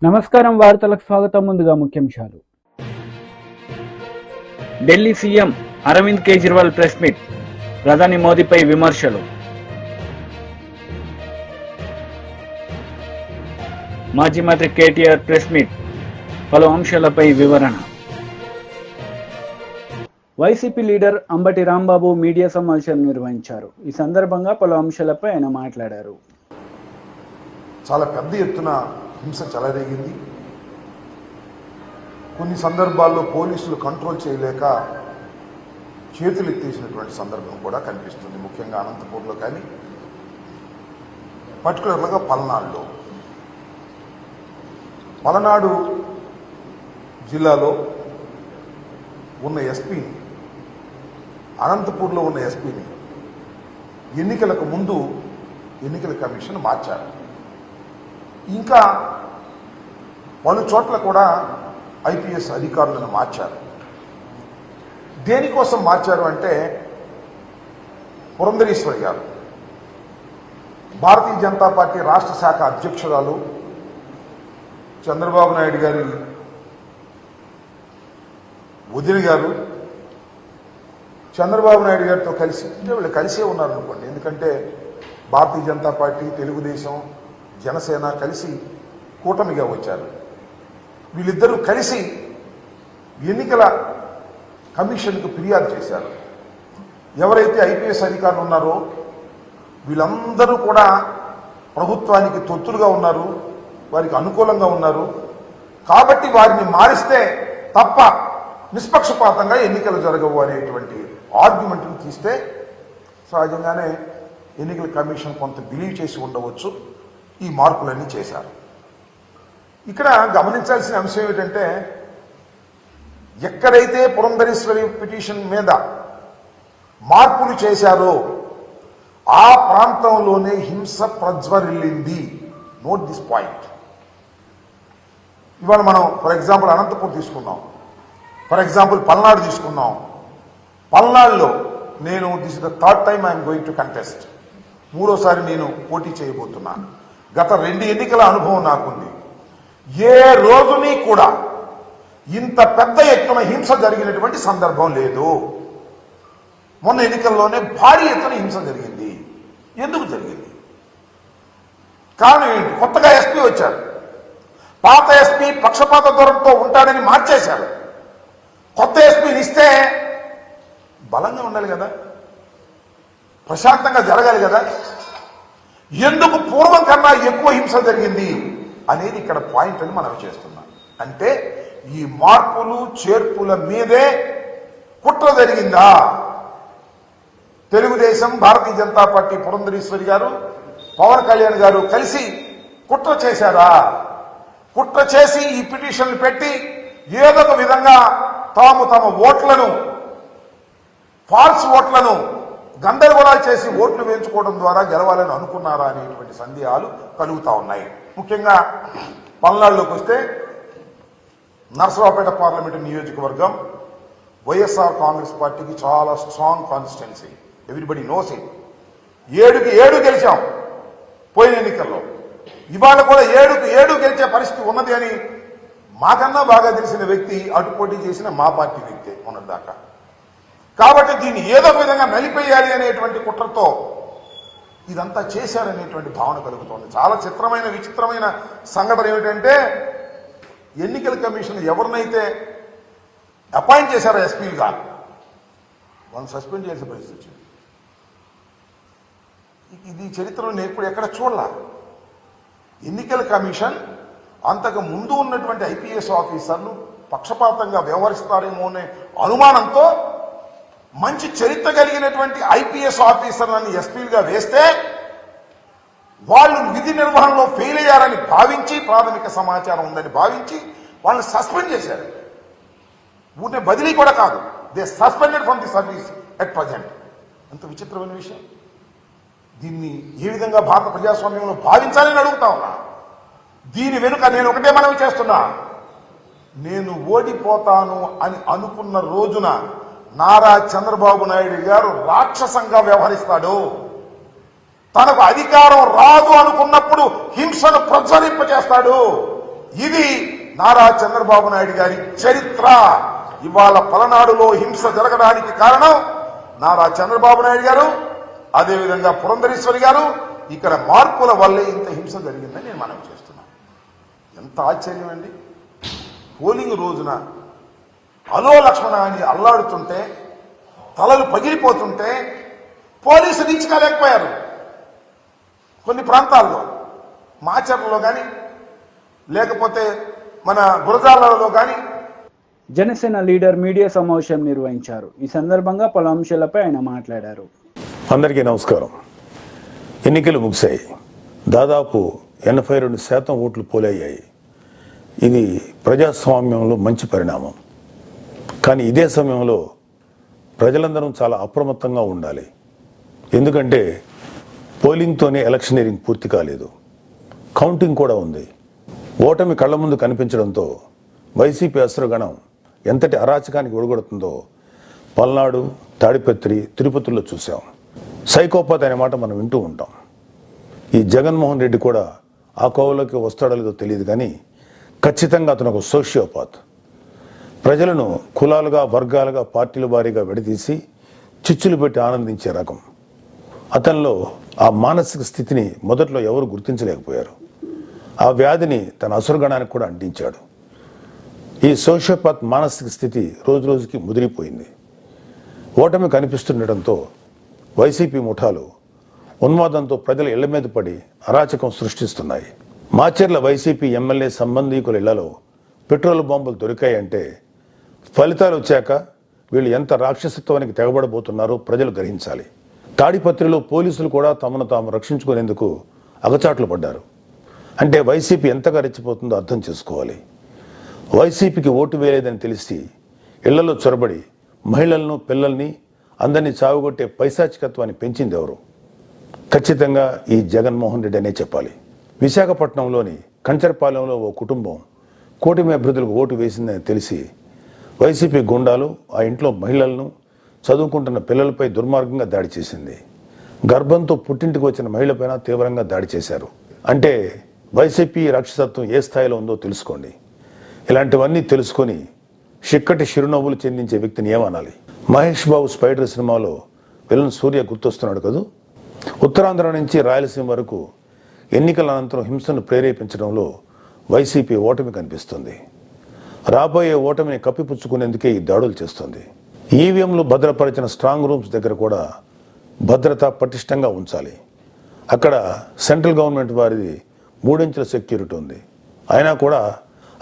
నమస్కారం, వార్తలకు స్వాగతం. ముందుగా ముఖ్యాంశాలు. Delhi CM Arvind Kejriwal press meet, ప్రధాని మోదీపై విమర్శలు. మాజీ మంత్రి కేటీఆర్ ప్రెస్ మీట్, పలు అంశాలపై వివరణ. YCP leader Ambati Rambabu media సమావేశం నిర్వహించారు. ఈ సందర్భంగా పలు అంశాలపై ఆయన మాట్లాడారు. చాలా పెద్ద ఎత్తున హింస చెలరేగింది. కొన్ని సందర్భాల్లో పోలీసులు కంట్రోల్ చేయలేక చేతులు ఎత్తేసినటువంటి సందర్భం కూడా కనిపిస్తుంది. ముఖ్యంగా అనంతపూర్లో కానీ, పర్టికులర్గా పలనాడు జిల్లాలో ఉన్న ఎస్పీని, అనంతపూర్లో ఉన్న ఎస్పీని ఎన్నికలకు ముందు ఎన్నికల కమిషన్ మార్చారు. ఇంకా పలు చోట్ల కూడా ఐపీఎస్ అధికారులను మార్చారు. దేనికోసం మార్చారు అంటే, పురంధరేశ్వరి గారు భారతీయ జనతా పార్టీ రాష్ట్ర శాఖ అధ్యక్షురాలు, చంద్రబాబు నాయుడు గారి వదిన గారు, చంద్రబాబు నాయుడు గారితో కలిసి, వీళ్ళు కలిసే ఉన్నారనుకోండి. ఎందుకంటే భారతీయ జనతా పార్టీ, తెలుగుదేశం, జనసేన కలిసి కూటమిగా వచ్చారు. వీళ్ళిద్దరూ కలిసి ఎన్నికల కమిషన్కు ఫిర్యాదు చేశారు. ఎవరైతే ఐపీఎస్ అధికారులు ఉన్నారో వీళ్ళందరూ కూడా ప్రభుత్వానికి తొత్తులుగా ఉన్నారు, వారికి అనుకూలంగా ఉన్నారు. కాబట్టి వారిని మారిస్తే తప్ప నిష్పక్షపాతంగా ఎన్నికలు జరగవు అనేటువంటి ఆర్గ్యుమెంట్ను తీస్తే సహజంగానే ఎన్నికల కమిషన్ కొంత బిలీవ్ చేసి ఉండవచ్చు. ఈ మార్పులన్నీ చేశారు. ఇక్కడ గమనించాల్సిన అంశం ఏమిటంటే, ఎక్కడైతే పురంధరేశ్వరి పిటిషన్ మీద మార్పులు చేశారో ఆ ప్రాంతంలోనే హింస ప్రజ్వరిల్లింది. Note this point. ఇవాళ మనం ఫర్ ఎగ్జాంపుల్ అనంతపూర్ తీసుకున్నాం, ఫర్ ఎగ్జాంపుల్ పల్నాడు తీసుకున్నాం. పల్నాడులో నేను this is the third time I'm going to contest, మూడోసారి నేను పోటీ చేయబోతున్నాను. గత 2 ఎన్నికల అనుభవం నాకుంది. ఏ రోజుని కూడా ఇంత పెద్ద ఎత్తున హింస జరిగినటువంటి సందర్భం లేదు. మొన్న ఎన్నికల్లోనే భారీ ఎత్తున హింస జరిగింది. ఎందుకు జరిగింది? కారణం ఏంటి? కొత్తగా ఎస్పీ వచ్చారు. పాత ఎస్పీ పక్షపాత ధోరణితో ఉంటాడని మార్చేశారు. కొత్త ఎస్పీని ఇస్తే బలంగా ఉండాలి కదా, ప్రశాంతంగా జరగాలి కదా. ఎందుకు పూర్వం కన్నా ఎక్కువ హింస జరిగింది అనేది ఇక్కడ పాయింట్ అని మనం చేస్తున్నాం. అంటే ఈ మార్పులు చేర్పుల మీదే కుట్ర జరిగిందా? తెలుగుదేశం, భారతీయ జనతా పార్టీ, పురంధరేశ్వరి గారు, పవన్ కళ్యాణ్ గారు కలిసి కుట్ర చేశారా? కుట్ర చేసి ఈ పిటిషన్లు పెట్టి ఏదో ఒక విధంగా తమ ఓట్లను, ఫాల్స్ ఓట్లను గందరగోళాలు చేసి ఓట్లు వేయించుకోవడం ద్వారా గెలవాలని అనుకున్నారా అనేటువంటి సందేహాలు కలుగుతా ఉన్నాయి. ముఖ్యంగా పల్నాడులోకి వస్తే, నర్సరావుపేట పార్లమెంటు నియోజకవర్గం వైఎస్ఆర్ కాంగ్రెస్ పార్టీకి చాలా strong constituency. Everybody knows it. 7కి 7 గెలిచాం పోయిన ఎన్నికల్లో. ఇవాళ కూడా 7కి 7 గెలిచే పరిస్థితి ఉన్నది అని మాకన్నా బాగా తెలిసిన వ్యక్తి అటు పోటీ చేసిన మా పార్టీ వ్యక్తే ఉన్నదాకా. కాబట్టి దీన్ని ఏదో విధంగా నలిపేయాలి అనేటువంటి కుట్రతో ఇదంతా చేశారనేటువంటి భావన కలుగుతోంది. చాలా చిత్రమైన, విచిత్రమైన సంఘటన ఏమిటంటే, ఎన్నికల కమిషన్ ఎవరినైతే అపాయింట్ చేశారో ఎస్పీలుగా, వాళ్ళని సస్పెండ్ చేసే పరిస్థితి వచ్చింది. ఇది చరిత్రలో నేను ఎప్పుడు ఎక్కడ చూడలా. ఎన్నికల కమిషన్ అంతకు ముందు ఉన్నటువంటి ఐపీఎస్ ఆఫీసర్లు పక్షపాతంగా వ్యవహరిస్తారేమో అనే అనుమానంతో మంచి చరిత్ర కలిగినటువంటి ఐపీఎస్ ఆఫీసర్లను ఎస్పీలుగా వేస్తే వాళ్ళు విధి నిర్వహణలో ఫెయిల్ అయ్యారని భావించి, ప్రాథమిక సమాచారం ఉందని భావించి వాళ్ళని సస్పెండ్ చేశారు. ఊరినే బదిలీ కూడా కాదు, they suspended from the service at present. ఎంత విచిత్రమైన విషయం. దీన్ని ఏ విధంగా భారత ప్రజాస్వామ్యంలో భావించాలని అడుగుతా ఉన్నా. దీని వెనుక నేను ఒకటే మనవి చేస్తున్నా, నేను ఓడిపోతాను అని అనుకున్న రోజున నారా చంద్రబాబు నాయుడు గారు రాక్షసంగా వ్యవహరిస్తాడు. తనకు అధికారం రాదు అనుకున్నప్పుడు హింసను ప్రజ్వలింపజేస్తాడు. ఇది నారా చంద్రబాబు నాయుడు గారి చరిత్ర. ఇవాళ పలనాడులో హింస జరగడానికి కారణం నారా చంద్రబాబు నాయుడు గారు, అదేవిధంగా పురంధరేశ్వరి గారు. ఇక్కడ మార్పుల వల్లే ఇంత హింస జరిగిందని నేను మనం చేస్తున్నాను. ఎంత ఆశ్చర్యం అండి. పోలింగ్ రోజున అలో లక్ష్మణ అని అల్లాడుతుంటే, తలలు పగిలిపోతుంటే పోలీసులు దించుకోలేకపోయారు. కొన్ని ప్రాంతాల్లో మాచర్లలో కానీ లేకపోతే మన గురజాలలో కానీ. జనసేన లీడర్ మీడియా సమావేశం నిర్వహించారు. ఈ సందర్భంగా పలు అంశాలపై ఆయన మాట్లాడారు. అందరికీ నమస్కారం. ఎన్నికలు ముగిశాయి. దాదాపు 82% ఓట్లు పోలయ్యాయి. ఇది ప్రజాస్వామ్యంలో మంచి పరిణామం. కానీ ఇదే సమయంలో ప్రజలందరం చాలా అప్రమత్తంగా ఉండాలి. ఎందుకంటే పోలింగ్తోనే ఎలక్షనీరింగ్ పూర్తి కాలేదు, కౌంటింగ్ కూడా ఉంది. ఓటమి కళ్ల ముందు కనిపించడంతో వైసీపీ అసురగణం ఎంతటి అరాచకానికి ఒడిగొడుతుందో పల్నాడు, తాడిపత్రి, తిరుపతిలో చూసాం. సైకోపాత్ అనే మాట మనం వింటూ ఉంటాం. ఈ జగన్మోహన్ రెడ్డి కూడా ఆ కోవలోకి వస్తాడో లేదో తెలియదు, కానీ ఖచ్చితంగా అతను ఒక సోషియోపాత్. ప్రజలను కులాలుగా, వర్గాలుగా, పార్టీల వారీగా విడదీసి చిచ్చులు పెట్టి ఆనందించే రకం. అతనిలో ఆ మానసిక స్థితిని మొదట్లో ఎవరు గుర్తించలేకపోయారు. ఆ వ్యాధిని తన అసురగణానికి కూడా అంటించాడు. ఈ సోషియోపాత్ మానసిక స్థితి రోజు రోజుకి ముదిరిపోయింది. ఓటమి కనిపిస్తుండటంతో వైసీపీ ముఠాలు ఉన్మాదంతో ప్రజల ఇళ్ల మీద పడి అరాచకం సృష్టిస్తున్నాయి. మాచర్ల వైసీపీ ఎమ్మెల్యే సంబంధీకుల ఇళ్లలో పెట్రోల్ బాంబులు దొరికాయంటే ఫలితాలు వచ్చాక వీళ్ళు ఎంత రాక్షసత్వానికి తెగబడబోతున్నారో ప్రజలు గ్రహించాలి. తాడిపత్రిలో పోలీసులు కూడా తమను తాము రక్షించుకునేందుకు అగచాట్లు పడ్డారు. అంటే వైసీపీ ఎంతగా రెచ్చిపోతుందో అర్థం చేసుకోవాలి. వైసీపీకి ఓటు వేయలేదని తెలిసి ఇళ్లలో చొరబడి మహిళలను, పిల్లల్ని అందరినీ చావుగొట్టే పైశాచికత్వాన్ని పెంచింది ఎవరు? ఖచ్చితంగా ఈ జగన్మోహన్ రెడ్డి అనే చెప్పాలి. విశాఖపట్నంలోని కంచరపాలెంలో ఓ కుటుంబం కూటమి అభ్యర్థులకు ఓటు వేసిందని తెలిసి వైసీపీ గుండాలు ఆ ఇంట్లో మహిళలను, చదువుకుంటున్న పిల్లలపై దుర్మార్గంగా దాడి చేసింది. గర్భంతో పుట్టింటికి వచ్చిన మహిళపైన తీవ్రంగా దాడి చేశారు. అంటే వైసీపీ రాక్షసత్వం ఏ స్థాయిలో ఉందో తెలుసుకోండి. ఇలాంటివన్నీ తెలుసుకొని చిక్కటి చిరునవ్వులు చెందించే వ్యక్తిని ఏమనాలి? మహేష్ బాబు స్పైడర్ సినిమాలో విలన్ సూర్య గుర్తొస్తున్నాడు కదూ. ఉత్తరాంధ్ర నుంచి రాయలసీమ వరకు ఎన్నికల అనంతరం హింసను ప్రేరేపించడంలో వైసీపీ ఓటమి కనిపిస్తుంది. రాబోయే ఓటమిని కప్పిపుచ్చుకునేందుకే ఈ దాడులు చేస్తుంది. ఈవీఎంలు భద్రపరిచిన స్ట్రాంగ్ రూమ్స్ దగ్గర కూడా భద్రత పటిష్టంగా ఉంచాలి. అక్కడ సెంట్రల్ గవర్నమెంట్ వారిది 3 ఇంచుల సెక్యూరిటీ ఉంది. అయినా కూడా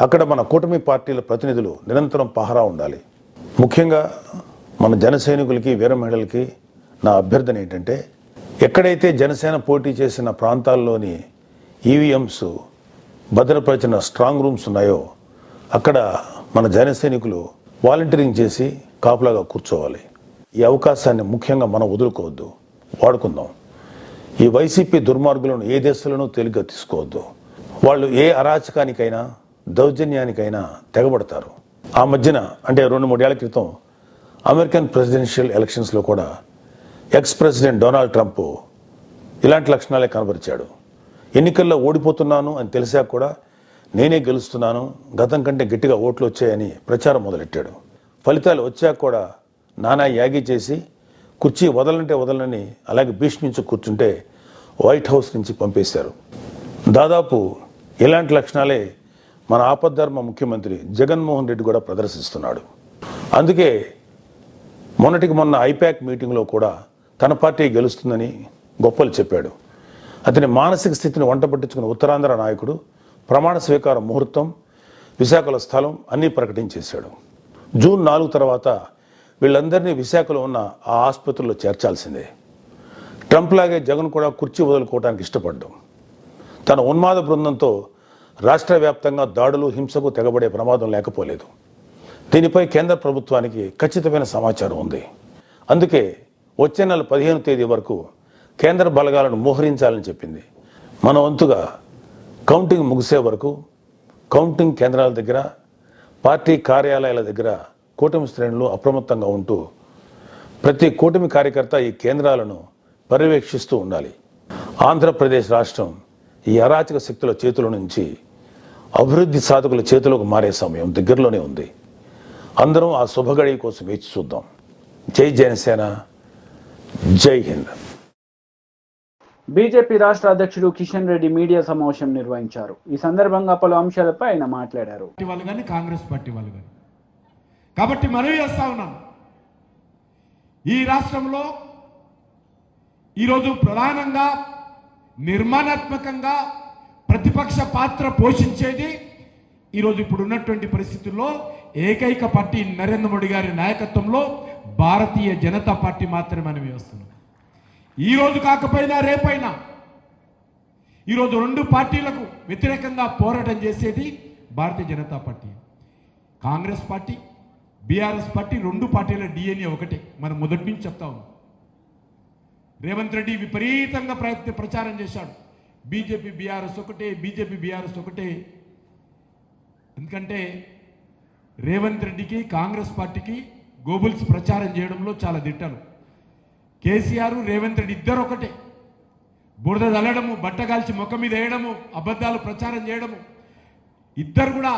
అక్కడ మన కూటమి పార్టీల ప్రతినిధులు నిరంతరం పహరా ఉండాలి. ముఖ్యంగా మన జన సైనికులకి, వీర మహిళలకి నా అభ్యర్థన ఏంటంటే, ఎక్కడైతే జనసేన పోటీ చేసిన ప్రాంతాల్లోని ఈవీఎంస్ భద్రపరిచిన స్ట్రాంగ్ రూమ్స్ ఉన్నాయో అక్కడ మన జన సైనికులు వాలంటీరింగ్ చేసి కాపులాగా కూర్చోవాలి. ఈ అవకాశాన్ని ముఖ్యంగా మనం వదులుకోవద్దు, వాడుకుందాం. ఈ వైసీపీ దుర్మార్గులను ఏ దేశంలోనూ తేలిగ్గా తీసుకోవద్దు. వాళ్ళు ఏ అరాచకానికైనా, దౌర్జన్యానికైనా తెగబడతారు. ఆ మధ్యన అంటే 2-3 ఏళ్ల క్రితం అమెరికన్ ప్రెసిడెన్షియల్ ఎలక్షన్స్లో కూడా ఎక్స్ ప్రెసిడెంట్ డొనాల్డ్ ట్రంప్ ఇలాంటి లక్షణాలే కనబరిచాడు. ఎన్నికల్లో ఓడిపోతున్నాను అని తెలిసాక కూడా నేనే గెలుస్తున్నాను, గతం కంటే గట్టిగా ఓట్లు వచ్చాయని ప్రచారం మొదలెట్టాడు. ఫలితాలు వచ్చాక కూడా నానా యాగి చేసి కుర్చీ వదలంటే వదలని అలాగే భీష్మించి కూర్చుంటే వైట్ హౌస్ నుంచి పంపేశారు. దాదాపు ఇలాంటి లక్షణాలే మన ఆపద్ధర్మ ముఖ్యమంత్రి జగన్మోహన్ రెడ్డి కూడా ప్రదర్శిస్తున్నాడు. అందుకే మొన్నటికి మొన్న ఐపాక్ మీటింగ్లో కూడా తన పార్టీ గెలుస్తుందని గొప్పలు చెప్పాడు. అతని మానసిక స్థితిని వంట పట్టించుకున్న ఉత్తరాంధ్ర నాయకుడు ప్రమాణ స్వీకార ముహూర్తం, విశాఖలో స్థలం అన్నీ ప్రకటించేశాడు. జూన్ 4 తర్వాత వీళ్ళందరినీ విశాఖలో ఉన్న ఆ ఆసుపత్రుల్లో చేర్చాల్సిందే. ట్రంప్ లాగే జగన్ కూడా కుర్చీ వదులుకోవడానికి ఇష్టపడ్డాం. తన ఉన్మాద బృందంతో రాష్ట్ర వ్యాప్తంగా దాడులు, హింసకు తెగబడే ప్రమాదం లేకపోలేదు. దీనిపై కేంద్ర ప్రభుత్వానికి ఖచ్చితమైన సమాచారం ఉంది. అందుకే వచ్చే నెల 15వ తేదీ వరకు కేంద్ర బలగాలను మోహరించాలని చెప్పింది. మన వంతుగా కౌంటింగ్ ముగిసే వరకు కౌంటింగ్ కేంద్రాల దగ్గర, పార్టీ కార్యాలయాల దగ్గర కూటమి శ్రేణులు అప్రమత్తంగా ఉంటూ ప్రతి కూటమి కార్యకర్త ఈ కేంద్రాలను పర్యవేక్షిస్తూ ఉండాలి. ఆంధ్రప్రదేశ్ రాష్ట్రం ఈ అరాచక శక్తుల చేతుల నుంచి అభివృద్ధి సాధకుల చేతులకు మారే సమయం దగ్గరలోనే ఉంది. అందరం ఆ శుభగడి కోసం వేచి చూద్దాం. జై జనసేన, జై హింద్. బీజేపీ రాష్ట్ర అధ్యక్షుడు కిషన్ రెడ్డి మీడియా సమావేశం నిర్వహించారు. ఈ సందర్భంగా పలు అంశాలపై ఆయన మాట్లాడారు. వాళ్ళు కానీ కాంగ్రెస్ పార్టీ వాళ్ళు కానీ కాబట్టి మనవి చేస్తా ఉన్నాను, ఈ రాష్ట్రంలో ఈరోజు ప్రధానంగా నిర్మాణాత్మకంగా ప్రతిపక్ష పాత్ర పోషించేది ఈరోజు ఇప్పుడు ఉన్నటువంటి పరిస్థితుల్లో ఏకైక పార్టీ నరేంద్ర మోడీ గారి నాయకత్వంలో భారతీయ జనతా పార్టీ మాత్రమే మనవి చేస్తున్నాం. ఈరోజు కాకపోయినా రేపైనా ఈరోజు రెండు పార్టీలకు వ్యతిరేకంగా పోరాటం చేసేది Bharatiya Janata party. Congress party, BRS party రెండు పార్టీల డిఎన్ఏ ఒకటే. మనం మొదటి నుంచి చెప్తా ఉన్నాం. రేవంత్ రెడ్డి విపరీతంగా ప్రచారం చేశాడు, బీజేపీ బీఆర్ఎస్ ఒకటే, బీజేపీ బీఆర్ఎస్ ఒకటే. ఎందుకంటే రేవంత్ రెడ్డికి కాంగ్రెస్ పార్టీకి గోబుల్స్ ప్రచారం చేయడంలో చాలా దిట్టలు. కేసీఆర్, రేవంత్ రెడ్డి ఇద్దరు ఒకటే. బురద చల్లడము, బట్టగాల్చి ముఖం మీద వేయడము, అబద్ధాలు ప్రచారం చేయడము, ఇద్దరు కూడా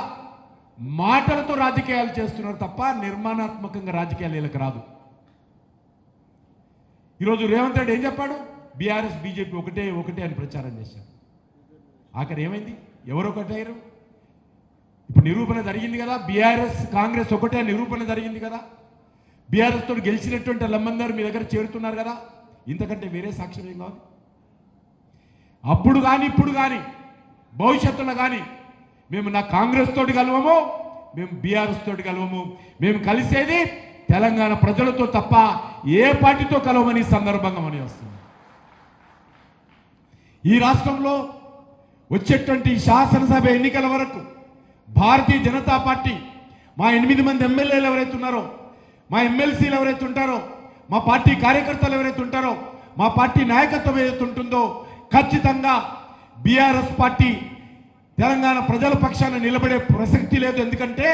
మాటలతో రాజకీయాలు చేస్తున్నారు తప్ప నిర్మాణాత్మకంగా రాజకీయాలు వీళ్ళకి రాదు. ఈరోజు రేవంత్ రెడ్డి ఏం చెప్పాడు? బీఆర్ఎస్ బీజేపీ ఒకటే ఒకటే అని ప్రచారం చేశారు. ఆఖరి ఏమైంది? ఎవరు ఒకటయ్యారు? ఇప్పుడు నిరూపణ జరిగింది కదా, బీఆర్ఎస్ కాంగ్రెస్ ఒకటే నిరూపణ జరిగింది కదా. బీఆర్ఎస్ తోటి గెలిచినటువంటి వాళ్ళందరూ మీ దగ్గర చేరుతున్నారు కదా. ఇంతకంటే వేరే సాక్ష్యం ఏం కావాలి? అప్పుడు కానీ ఇప్పుడు కానీ భవిష్యత్తులో కానీ మేము నా కాంగ్రెస్ తోటి కలవము, మేము బీఆర్ఎస్ తోటి కలవము. మేము కలిసేది తెలంగాణ ప్రజలతో తప్ప ఏ పార్టీతో కలవమని సందర్భంగా మనం వస్తుంది. ఈ రాష్ట్రంలో వచ్చేటువంటి శాసనసభ ఎన్నికల వరకు భారతీయ జనతా పార్టీ మా 8 మంది ఎమ్మెల్యేలు ఎవరైతే ఉన్నారో, మా ఎమ్మెల్సీలు ఎవరైతే ఉంటారో, మా పార్టీ కార్యకర్తలు ఎవరైతే ఉంటారో, మా పార్టీ నాయకత్వం ఏదైతే ఉంటుందో ఖచ్చితంగా బీఆర్ఎస్ పార్టీ తెలంగాణ ప్రజల పక్షాన నిలబడే ప్రసక్తి లేదు. ఎందుకంటే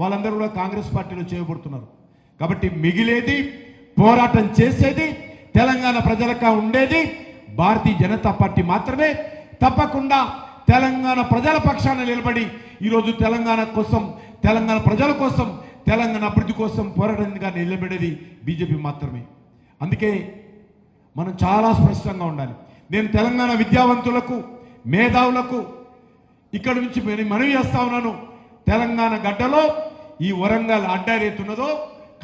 వాళ్ళందరూ కూడా కాంగ్రెస్ పార్టీలో చేయబడుతున్నారు. కాబట్టి మిగిలేది పోరాటం చేసేది తెలంగాణ ప్రజలకు ఉండేది భారతీయ జనతా పార్టీ మాత్రమే. తప్పకుండా తెలంగాణ ప్రజల పక్షాన నిలబడి ఈరోజు తెలంగాణ కోసం, తెలంగాణ ప్రజల కోసం, తెలంగాణ అభివృద్ధి కోసం పోరాటంగా నిలబడేది బీజేపీ మాత్రమే. అందుకే మనం చాలా స్పష్టంగా ఉండాలి. నేను తెలంగాణ విద్యావంతులకు, మేధావులకు ఇక్కడ నుంచి మనవి చేస్తా ఉన్నాను. తెలంగాణ గడ్డలో ఈ వరంగల్ అడ్డ ఏదైతున్నదో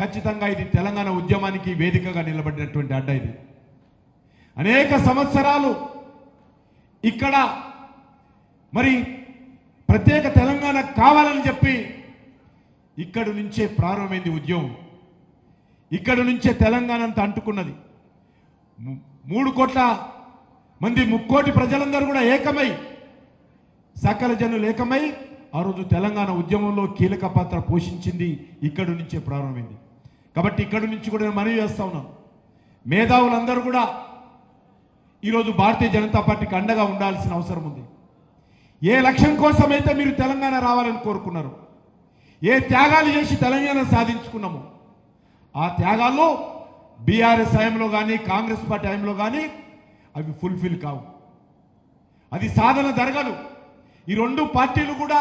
ఖచ్చితంగా ఇది తెలంగాణ ఉద్యమానికి వేదికగా నిలబడినటువంటి అడ్డ. ఇది అనేక సంవత్సరాలు ఇక్కడ మరి ప్రత్యేక తెలంగాణ కావాలని చెప్పి ఇక్కడి నుంచే ప్రారంభమైంది ఉద్యమం. ఇక్కడి నుంచే తెలంగాణ అంతా అంటుకున్నది. 3 కోట్ల మంది, 3 కోటి ప్రజలందరూ కూడా ఏకమై, సకల జనులు ఏకమై ఆ రోజు తెలంగాణ ఉద్యమంలో కీలక పాత్ర పోషించింది ఇక్కడి నుంచే ప్రారంభమైంది. కాబట్టి ఇక్కడి నుంచి కూడా నేను మనవి చేస్తా ఉన్నాను, మేధావులందరూ కూడా ఈరోజు భారతీయ జనతా పార్టీకి అండగా ఉండాల్సిన అవసరం ఉంది. ఏ లక్ష్యం కోసమైతే మీరు తెలంగాణ రావాలని కోరుకున్నారు, ఏ త్యాగాలు చేసి తెలంగాణ సాధించుకున్నాము, ఆ త్యాగాల్లో బీఆర్ఎస్ హయాంలో కానీ కాంగ్రెస్ పార్టీ హయాంలో కానీ అవి ఫుల్ఫిల్ కావు, అది సాధన జరగదు. ఈ రెండు పార్టీలు కూడా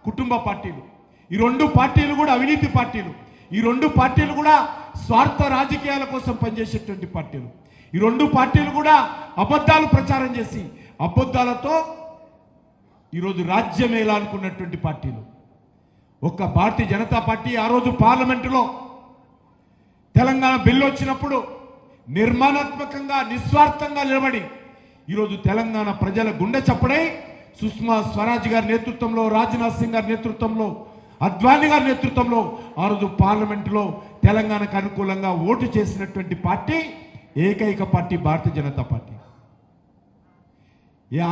కుటుంబ పార్టీలు, ఈ రెండు పార్టీలు కూడా అవినీతి పార్టీలు, ఈ రెండు పార్టీలు కూడా స్వార్థ రాజకీయాల కోసం పనిచేసేటువంటి పార్టీలు, ఈ రెండు పార్టీలు కూడా అబద్ధాలు ప్రచారం చేసి అబద్ధాలతో ఈరోజు రాజ్యం వేయాలనుకున్నటువంటి పార్టీలు. ఒక్క భారతీయ జనతా పార్టీ ఆ రోజు పార్లమెంటులో తెలంగాణ బిల్లు వచ్చినప్పుడు నిర్మాణాత్మకంగా నిస్వార్థంగా నిలబడి ఈరోజు తెలంగాణ ప్రజల గుండె చప్పుడై సుష్మా స్వరాజ్ గారి నేతృత్వంలో, రాజ్నాథ్ సింగ్ గారి నేతృత్వంలో, అద్వానీ గారి నేతృత్వంలో ఆ రోజు పార్లమెంటులో తెలంగాణకు అనుకూలంగా ఓటు చేసినటువంటి పార్టీ ఏకైక పార్టీ భారతీయ జనతా పార్టీ.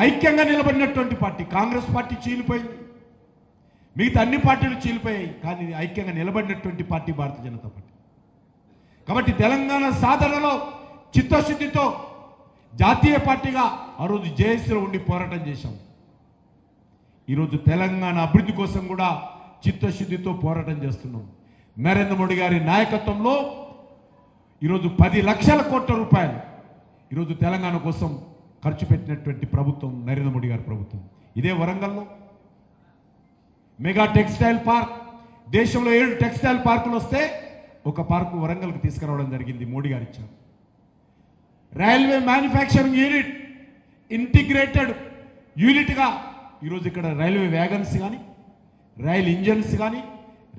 ఐక్యంగా నిలబడినటువంటి పార్టీ. కాంగ్రెస్ పార్టీ చీలిపోయింది, మిగతా అన్ని పార్టీలు చీలిపోయాయి, కానీ ఐక్యంగా నిలబడినటువంటి పార్టీ భారతీయ జనతా పార్టీ. కాబట్టి తెలంగాణ సాధనలో చిత్తశుద్ధితో జాతీయ పార్టీగా ఆ రోజు జేఏసీలో ఉండి పోరాటం చేశాం. ఈరోజు తెలంగాణ అభివృద్ధి కోసం కూడా చిత్తశుద్ధితో పోరాటం చేస్తున్నాం. నరేంద్ర మోడీ గారి నాయకత్వంలో ఈరోజు 10 లక్షల కోట్ల రూపాయలు ఈరోజు తెలంగాణ కోసం ఖర్చు పెట్టినటువంటి ప్రభుత్వం నరేంద్ర మోడీ గారి ప్రభుత్వం. ఇదే వరంగల్లో మెగా టెక్స్టైల్ పార్క్, దేశంలో 7 టెక్స్టైల్ పార్కులు వస్తే ఒక పార్కు వరంగల్కి తీసుకురావడం జరిగింది, మోడీ గారు ఇచ్చారు. రైల్వే మ్యానుఫ్యాక్చరింగ్ యూనిట్ ఇంటిగ్రేటెడ్ యూనిట్గా ఈరోజు ఇక్కడ రైల్వే వ్యాగన్స్ కానీ, రైల్ ఇంజన్స్ కానీ,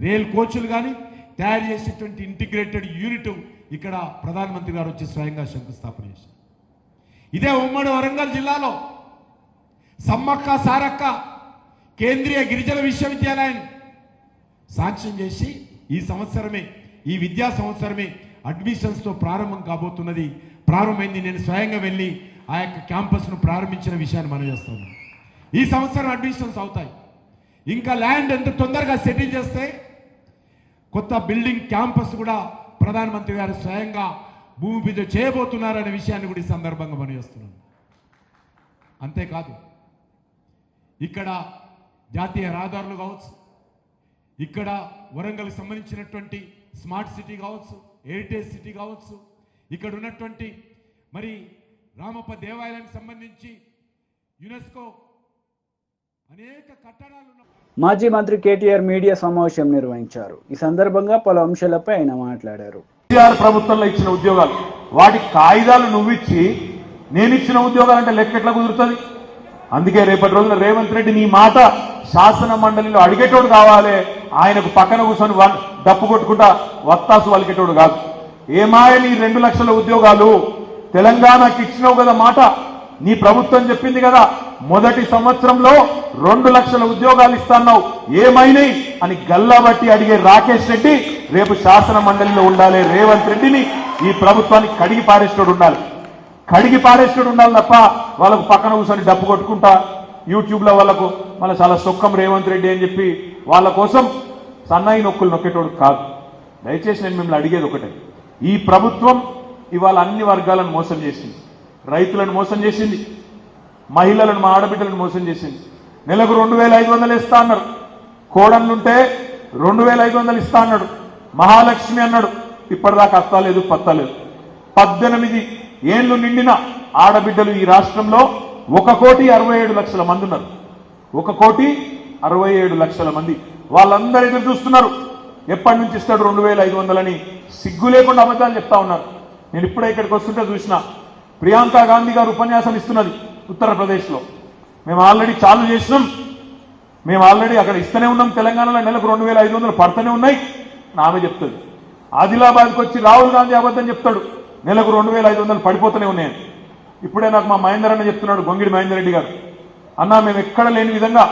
రైల్ కోచ్లు కానీ తయారు చేసేటువంటి ఇంటిగ్రేటెడ్ యూనిట్ ఇక్కడ ప్రధానమంత్రి గారు వచ్చి స్వయంగా శంకుస్థాపన చేశారు. ఇదే ఉమ్మడి వరంగల్ జిల్లాలో సమ్మక్క సారక్క కేంద్రీయ గిరిజన విశ్వవిద్యాలయం శాంక్షన్ చేసి ఈ సంవత్సరమే, ఈ విద్యా సంవత్సరమే అడ్మిషన్స్తో ప్రారంభం కాబోతున్నది. ప్రారంభమైంది. నేను స్వయంగా వెళ్ళి ఆ యొక్క క్యాంపస్ను ప్రారంభించిన విషయాన్ని మనం చేస్తున్నాం. ఈ సంవత్సరం అడ్మిషన్స్ అవుతాయి. ఇంకా ల్యాండ్ ఎంత తొందరగా సెటిల్ చేస్తే కొత్త బిల్డింగ్ క్యాంపస్ కూడా ప్రధానమంత్రి గారు స్వయంగా భూమి పూజ చేయబోతున్నారనే విషయాన్ని కూడా ఈ సందర్భంగా మనం చేస్తున్నాం. అంతేకాదు ఇక్కడ జాతీయ రహదారులు కావచ్చు, ఇక్కడ వరంగల్కి సంబంధించినటువంటి స్మార్ట్ సిటీ కావచ్చు, హెరిటేజ్ సిటీ కావచ్చు, ఇక్కడ ఉన్నటువంటి మరి రామప్ప దేవాలయానికి సంబంధించి యునెస్కో అనేక కట్టడాలు ఉన్న మాజీ మంత్రి కేటీఆర్ మీడియా సమావేశం నిర్వహించారు. ఈ సందర్భంగా పలు అంశాలపై ఆయన మాట్లాడారు. కేసీఆర్ ప్రభుత్వంలో ఇచ్చిన ఉద్యోగాలు, వాటి కాయిదాలు నువ్విచ్చి నేను ఇచ్చిన ఉద్యోగాలు అంటే లెక్క ఎట్లా కుదురుతుంది? అందుకే రేపటి రోజున రేవంత్ రెడ్డి నీ మాట శాసన మండలిలో అడిగేటోడు కావాలి, ఆయనకు పక్కన కూర్చొని డప్పు కొట్టుకుంటా వత్తాసు వలికేటోడు కాదు. ఏమాయ నీ 2 లక్షల ఉద్యోగాలు తెలంగాణకి ఇచ్చినావు కదా మాట, నీ ప్రభుత్వం చెప్పింది కదా మొదటి సంవత్సరంలో 2 లక్షల ఉద్యోగాలు ఇస్తాన్నావు, ఏమైనాయి అని గల్లాబట్టి అడిగే రాకేష్ రెడ్డి రేపు శాసన మండలిలో ఉండాలి. రేవంత్ రెడ్డిని ఈ ప్రభుత్వానికి కడిగి పారేసేటోడు ఉండాలి, కడిగి పారేసేటోడు ఉండాలి తప్ప వాళ్ళకు పక్కన కూర్చొని డప్పు కొట్టుకుంటా యూట్యూబ్లో వాళ్ళకు మళ్ళీ చాలా సొక్కం రేవంత్ రెడ్డి అని చెప్పి వాళ్ళ కోసం సన్నాయి నొక్కులు నొక్కేటోడు కాదు. దయచేసి నేను మిమ్మల్ని అడిగేది ఒకటే, ఈ ప్రభుత్వం ఇవాళ అన్ని వర్గాలను మోసం చేసింది. రైతులను మోసం చేసింది, మహిళలను, మా ఆడబిడ్డలను మోసం చేసింది. నెలకు 2500 ఇస్తా అన్నారు, కోడన్లుంటే 2500 ఇస్తా అన్నాడు, మహాలక్ష్మి అన్నాడు, ఇప్పటిదాకా అత్తలేదు పత్తలేదు. 18 ఏళ్లు నిండిన ఆడబిడ్డలు ఈ రాష్ట్రంలో 1,67,00,000 మంది ఉన్నారు. 1,67,00,000 మంది. వాళ్ళందరూ ఎదురు చూస్తున్నారు ఎప్పటి నుంచి ఇస్తాడు 2500 అని. సిగ్గు లేకుండా అబద్ధాలు చెప్తా ఉన్నారు. నేను ఇప్పుడే ఇక్కడికి వస్తుంటే చూసిన ప్రియాంక గాంధీ గారు ఉపన్యాసం ఇస్తున్నది ఉత్తరప్రదేశ్లో. మేము ఆల్రెడీ చాలు చేసినాం, మేము ఆల్రెడీ అక్కడ ఇస్తూనే ఉన్నాం, తెలంగాణలో నెలకు 2500 పడుతూనే ఉన్నాయి ఆమె చెప్తుంది. ఆదిలాబాద్కి వచ్చి రాహుల్ గాంధీ అబద్ధం చెప్తాడు, నెలకు 2500 పడిపోతూనే ఉన్నాయని. ఇప్పుడే నాకు మా మహేందర్ అన్న చెప్తున్నాడు, గొంగిడి మహేందర్ రెడ్డి గారు, అన్నా మేము ఎక్కడ లేని విధంగా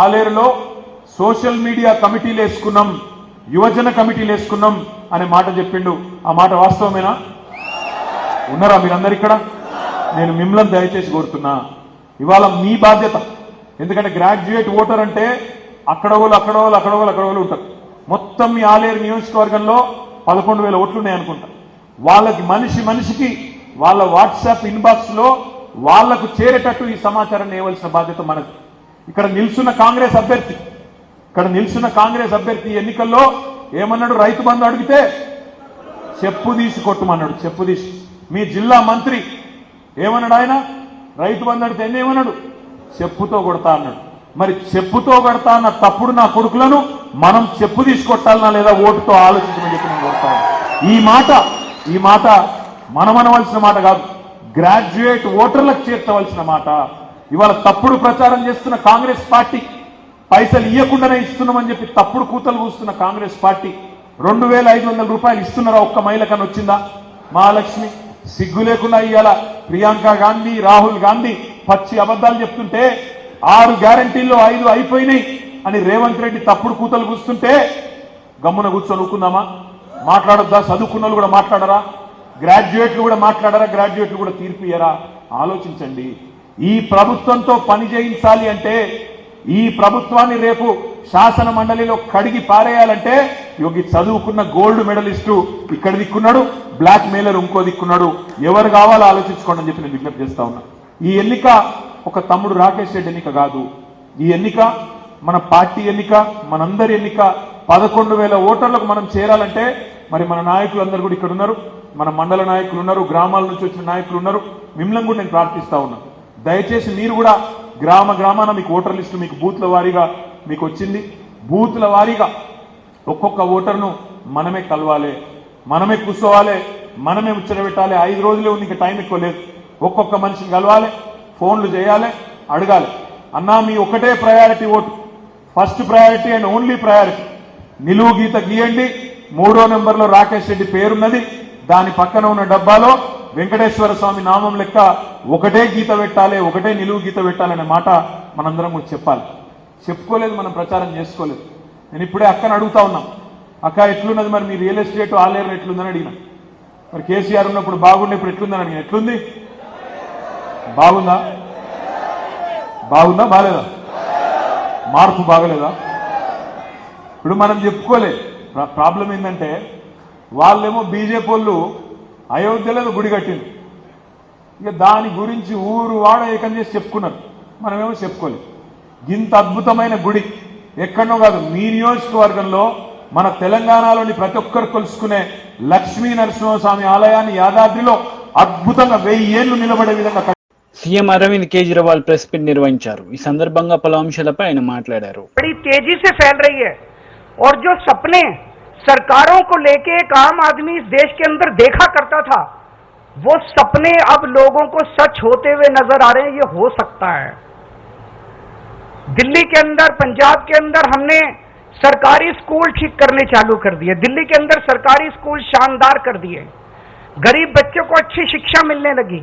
ఆలేరులో సోషల్ మీడియా కమిటీలు వేసుకున్నాం, యువజన కమిటీలు వేసుకున్నాం అనే మాట చెప్పిండు. ఆ మాట వాస్తవమేనా? ఉన్నారా మీరందరు ఇక్కడ? నేను మిమ్మల్ని దయచేసి కోరుతున్నా, ఇవాళ మీ బాధ్యత. ఎందుకంటే గ్రాడ్యుయేట్ ఓటర్ అంటే అక్కడోళ్ళు ఉంటారు. మొత్తం మీ ఆలేరు నియోజకవర్గంలో 11,000 ఓట్లు ఉన్నాయనుకుంటా. వాళ్ళకి మనిషికి వాళ్ళ వాట్సాప్ ఇన్బాక్స్ లో వాళ్లకు చేరేటట్టు ఈ సమాచారాన్ని ఇవ్వాల్సిన బాధ్యత మనది. ఇక్కడ నిల్చున్న కాంగ్రెస్ అభ్యర్థి ఎన్నికల్లో ఏమన్నాడు? రైతు బంధు అడిగితే చెప్పు తీసి కొట్టమన్నాడు, చెప్పు తీసి. మీ జిల్లా మంత్రి ఏమన్నాడు? ఆయన రైతు బంధు అడిగితే ఏమన్నాడు? చెప్పుతో కొడతా అన్నాడు. మరి చెప్పుతో కొడతా అన్న తప్పుడు నా కొడుకులను మనం చెప్పు తీసి కొట్టాలన్నా లేదా ఓటుతో ఆలోచించమని చెప్పి నేను కొడతాను. ఈ మాట మనమనవలసిన మాట కాదు, గ్రాడ్యుయేట్ ఓటర్లకు చేర్చవలసిన మాట. ఇవాళ తప్పుడు ప్రచారం చేస్తున్న కాంగ్రెస్ పార్టీ, పైసలు ఇవ్వకుండానే ఇస్తున్నామని చెప్పి తప్పుడు కూతలు కూస్తున్న కాంగ్రెస్ పార్టీ 2,500 రూపాయలు ఇస్తున్నారా? ఒక్క మహిళకన్నా వచ్చిందా? మహాలక్ష్మి సిగ్గు లేకుండా ఇవాళ ప్రియాంక గాంధీ, రాహుల్ గాంధీ పచ్చి అబద్ధాలు చెప్తుంటే 6 గ్యారంటీల్లో 5 అయిపోయినాయి అని రేవంత్ రెడ్డి తప్పుడు కూతలు కూస్తుంటే గమ్మున కూర్చొని ఊరుకుందామా? మాట్లాడొద్దా? చదువుకున్న వాళ్ళు కూడా మాట్లాడరా? గ్రాడ్యుయేట్లు కూడా మాట్లాడరా? గ్రాడ్యుయేట్లు కూడా తీర్పు ఇయ్యరా? ఆలోచించండి. ఈ ప్రభుత్వంతో పని చేయించాలి అంటే, ఈ ప్రభుత్వాన్ని రేపు శాసన మండలిలో కడిగి పారేయాలంటే యోగి చదువుకున్న గోల్డ్ మెడలిస్టు ఇక్కడ దిక్కున్నాడు, బ్లాక్ మెయిలర్ ఇంకో దిక్కున్నాడు. ఎవరు కావాలో ఆలోచించుకోండి అని చెప్పి నేను విజ్ఞప్తి చేస్తా ఉన్నా. ఈ ఎన్నిక ఒక తమ్ముడు రాకేష్ రెడ్డి ఎన్నిక కాదు. ఈ ఎన్నిక మన పార్టీ ఎన్నిక, మనందరి ఎన్నిక. 11,000 ఓటర్లకు మనం చేరాలంటే మరి మన నాయకులు అందరూ కూడా ఇక్కడ ఉన్నారు, మన మండల నాయకులు ఉన్నారు, గ్రామాల నుంచి వచ్చిన నాయకులు ఉన్నారు. మిమ్మల్ని కూడా నేను ప్రార్థిస్తా ఉన్నా, దయచేసి మీరు కూడా గ్రామాన మీకు ఓటర్ లిస్టు మీకు బూత్ల వారీగా మీకు వచ్చింది. బూతుల వారీగా ఒక్కొక్క ఓటర్ను మనమే కలవాలి, మనమే కూర్చోవాలి, మనమే ముచ్చటబెట్టాలి. 5 రోజులే ఉంది, ఇంకా టైం ఎక్కువ లేదు. ఒక్కొక్క మనిషిని కలవాలి, ఫోన్లు చేయాలి, అడగాలి. అన్నా మీ ఒకటే priority vote, first priority and only priority. నిలువు గీత గీయండి. 3వ నెంబర్లో రాకేష్ రెడ్డి పేరున్నది, దాని పక్కన ఉన్న డబ్బాలో వెంకటేశ్వర స్వామి నామం లెక్క ఒకటే గీత పెట్టాలి, ఒకటే నిలువు గీత పెట్టాలనే మాట మనందరం కూడా చెప్పాలి. చెప్పుకోలేదు, మనం ప్రచారం చేసుకోలేదు. నేను ఇప్పుడే అక్కని అడుగుతా ఉన్నాం, అక్క ఎట్లున్నది మరి మీ రియల్ ఎస్టేట్ ఆలేరు ఎట్లుందని అడిగిన. మరి కేసీఆర్ ఉన్నప్పుడు బాగుండే, ఇప్పుడు ఎట్లుందని అడిగిన. ఎట్లుంది? బాగుందా? బాగుందా? బాగాలేదా? మార్పు బాగలేదా? ఇప్పుడు మనం చెప్పుకోలే. ప్రాబ్లం ఏంటంటే వాళ్ళేమో బీజేపీ వాళ్ళు అయోధ్యలో గుడి కట్టింది, ఇక దాని గురించి ఊరు వాడ ఏకం చేసి చెప్పుకున్నారు, మనమేమో చెప్పుకోలేదు. ఇంత అద్భుతమైన గుడి ఎక్కడో కాదు, మీ నియోజకవర్గంలో మన తెలంగాణలోని ప్రతి ఒక్కరు కొలుసుకునే లక్ష్మీ నరసింహస్వామి ఆలయాన్ని యాదాద్రిలో అద్భుతంగా 1000 ఏళ్లు నిలబడే విధంగా CM Arvind Kejriwal press meet నిర్వహించారు. ఈ సందర్భంగా పలు అంశాలపై ఆయన మాట్లాడారు. बड़ी तेजी से फैल रही है और जो सपने सरकारों को लेके एक आम आदमी इस देश के अंदर देखा करता था, वो सपने अब लोगों को सच होते हुए नजर आ रहे हैं. ये हो सकता है. दिल्ली के अंदर, पंजाब के अंदर हमने सरकारी स्कूल ठीक करने चालू कर दिए. दिल्ली के अंदर सरकारी स्कूल शानदार कर दिए. गरीब बच्चों को अच्छी शिक्षा मिलने लगी.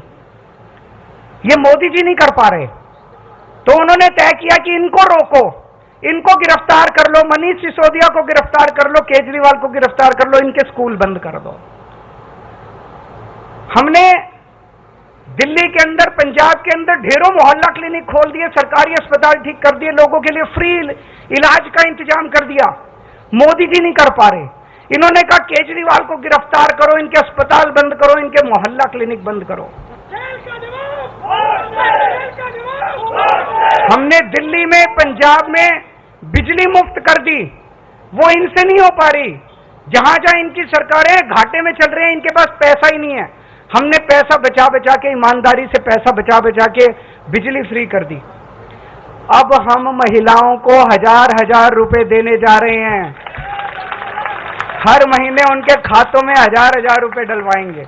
ये मोदी जी नहीं कर पा रहे, तो उन्होंने तय किया कि इनको रोको, इनको गिरफ्तार कर लो, मनीष सिसोदिया को गिरफ्तार कर लो, केजरीवाल को गिरफ्तार कर लो, इनके स्कूल बंद कर दो. हमने दिल्ली के अंदर, पंजाब के अंदर ढेरों मोहल्ला क्लिनिक खोल दिए, सरकारी अस्पताल ठीक कर दिए, लोगों के लिए फ्री इलाज का इंतजाम कर दिया. मोदी जी नहीं कर पा रहे. इन्होंने कहा केजरीवाल को गिरफ्तार करो, इनके अस्पताल बंद करो, इनके मोहल्ला क्लिनिक बंद करो. हमने दिल्ली में, पंजाब में बिजली मुफ्त कर दी, वो इनसे नहीं हो पा रही. जहां जहां इनकी सरकारें घाटे में चल रहे हैं, इनके पास पैसा ही नहीं है. हमने पैसा बचा बचा के, ईमानदारी से पैसा बचा बचा के बिजली फ्री कर दी. अब हम महिलाओं को 1000-1000 रुपए देने जा रहे हैं. हर महीने उनके खातों में 1000-1000 रुपए डलवाएंगे.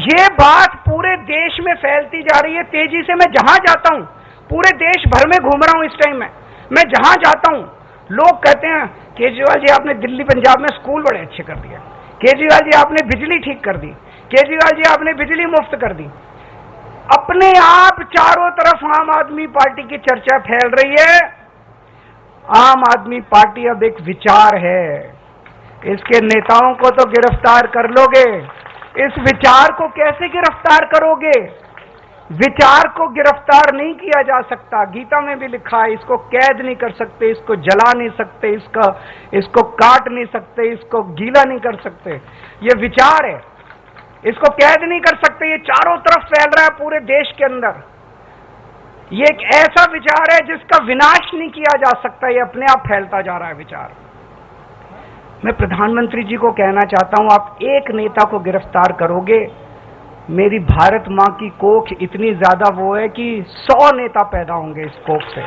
ये बात पूरे देश में फैलती जा रही है तेजी से. मैं जहां जाता हूं, पूरे देश भर में घूम रहा हूं इस टाइम में, मैं जहां जाता हूं लोग कहते हैं केजरीवाल जी आपने दिल्ली पंजाब में स्कूल बड़े अच्छे कर दिए, केजरीवाल जी आपने बिजली ठीक कर दी, केजरीवाल जी आपने बिजली मुफ्त कर दी. अपने आप चारों तरफ आम आदमी पार्टी की चर्चा फैल रही है. आम आदमी पार्टी अब एक विचार है, इसके नेताओं को तो गिरफ्तार कर लोगे, इस विचार को कैसे गिरफ्तार करोगे? विचार को गिरफ्तार नहीं किया जा सकता. गीता में भी लिखा है, इसको कैद नहीं कर सकते, इसको जला नहीं सकते, इसको काट नहीं सकते, इसको गीला नहीं कर सकते. ये विचार है, इसको कैद नहीं कर सकते. ये चारों तरफ फैल रहा है पूरे देश के अंदर. ये एक ऐसा विचार है जिसका विनाश नहीं किया जा सकता. ये अपने आप फैलता जा रहा है विचार. मैं प्रधानमंत्री जी को कहना चाहता हूं, आप एक नेता को गिरफ्तार करोगे, मेरी भारत मां की कोख इतनी ज्यादा वो है कि 100 नेता पैदा होंगे इस कोख से.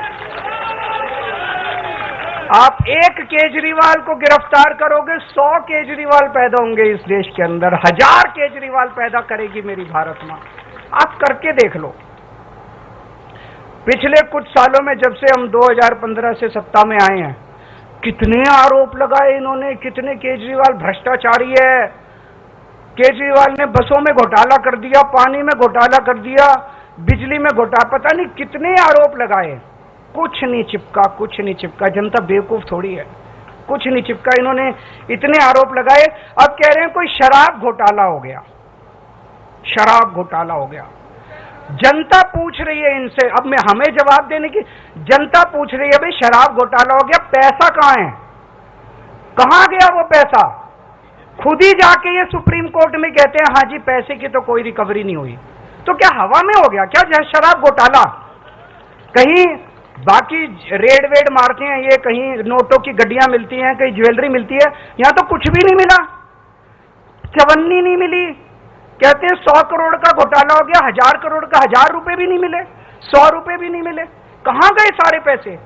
आप एक केजरीवाल को गिरफ्तार करोगे, 100 केजरीवाल पैदा होंगे इस देश के अंदर. 1000 केजरीवाल पैदा करेगी मेरी भारत मां. आप करके देख लो. पिछले कुछ सालों में, जब से हम 2015 से सत्ता में आए हैं, कितने आरोप लगाए इन्होंने, कितने केजरीवाल भ्रष्टाचारी है. केजरीवाल ने बसों में घोटाला कर दिया, पानी में घोटाला कर दिया, बिजली में घोटाला, पता नहीं कितने आरोप लगाए. कुछ नहीं चिपका, कुछ नहीं चिपका. जनता बेवकूफ थोड़ी है, कुछ नहीं चिपका. इन्होंने इतने आरोप लगाए. अब कह रहे हैं कोई शराब घोटाला हो गया, शराब घोटाला हो गया. जनता पूछ रही है इनसे, अब मैं हमें जवाब देने की, जनता पूछ रही है भाई शराब घोटाला हो गया, पैसा कहां है, कहां गया वो पैसा? खुद ही जाके ये सुप्रीम कोर्ट में कहते हैं हाँ जी पैसे की तो कोई रिकवरी नहीं हुई. तो क्या हवा में हो गया क्या शराब घोटाला? कहीं बाकी रेड वेड मारते हैं ये, कहीं नोटों की गड्डियां मिलती हैं, कहीं ज्वेलरी मिलती है, यहां तो कुछ भी नहीं मिला. चवन्नी नहीं मिली. कहते हैं 100 करोड़ का घोटाला हो गया, 1000 करोड़ का 1000 रुपए भी नहीं मिले, 100 रुपए भी नहीं मिले. कहां गए सारे पैसे?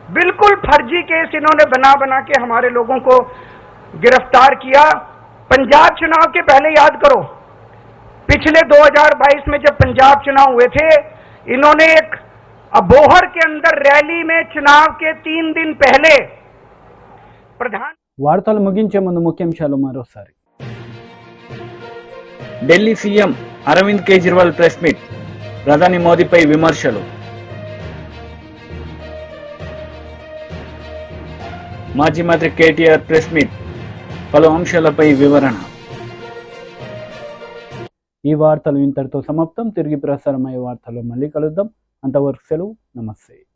बिल्कुल फर्जी केस इन्होंने बना बना के हमारे लोगों को गिरफ्तार किया। पंजाब चुनाव के पहले याद करो, पिछले 2022 में जब पंजाब चुनाव हुए थे, इन्होंने एक अबोहर के अंदर रैली में चुनाव के 3 दिन पहले प्रधान వార్తలు ముగించే ముందు ముఖ్యాంశాలు మరోసారి. Delhi CM Arvind Kejriwal press meet, ప్రధాని మోదీపై విమర్శలు. మాజీ మంత్రి కేటీఆర్ ప్రెస్ మీట్, పలు అంశాలపై వివరణ. ఈ వార్తలు ఇంతటితో సమాప్తం. తిరిగి ప్రసారమయ్యే వార్తల్లో మళ్ళీ కలుద్దాం. అంతవరకు సెలవు. నమస్తే.